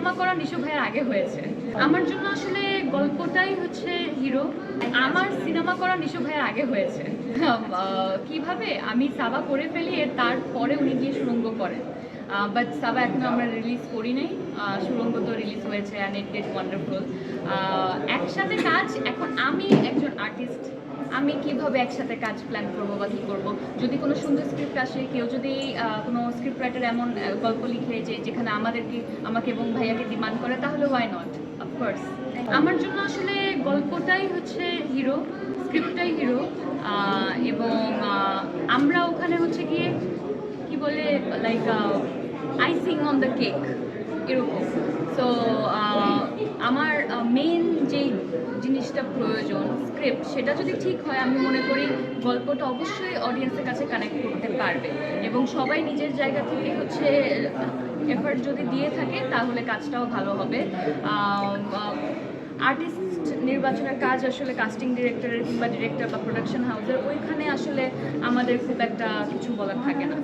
Cinema করা নিশো ভাইয়ের আগে হয়েছে। আমার জন্য আসলে গল্পটাই হচ্ছে হিরো। আমার সিনেমা করা নিশো ভাইয়ের আগে হয়েছে। কিভাবে আমি সাবা করে ফেলি, এর তারপরে উনি গিয়ে সুরঙ্গ করেন। বাট সাবা এখনো আমরা রিলিজ করি নাই, সুরঙ্গ তো রিলিজ হয়েছে অ্যান্ড ইট ইজ ওয়ান্ডারফুল। একসাথে কাজ, এখন আমি একজন আর্টিস্ট, আমি কিভাবে একসাথে কাজ প্ল্যান করবো বা কী করবো। যদি কোনো সুন্দর স্ক্রিপ্ট আসে, কেউ যদি কোনো স্ক্রিপ্ট রাইটার এমন গল্প লিখে যেখানে আমাকে এবং ভাইয়াকে ডিমান্ড করে, তাহলে ওয়াই নট, অফকোর্স। আমার জন্য আসলে গল্পটাই হচ্ছে হিরো, স্ক্রিপ্টটাই হিরো, এবং আমরা ওখানে হচ্ছে গিয়ে কি বলে like icing on the cake এরকম। সো আমার মেইন যেই জিনিসটা প্রয়োজন স্ক্রিপ্ট, সেটা যদি ঠিক হয় আমি মনে করি গল্পটা অবশ্যই অডিয়েন্সের কাছে কানেক্ট করতে পারবে, এবং সবাই নিজের জায়গা থেকে হচ্ছে এফার্ট যদি দিয়ে থাকে তাহলে কাজটাও ভালো হবে। আর্টিস্ট নির্বাচনের কাজ আসলে কাস্টিং ডিরেক্টরের কিংবা ডিরেক্টর বা প্রোডাকশন হাউসের, ওইখানে আসলে আমাদের খুব একটা কিছু বলার থাকে না।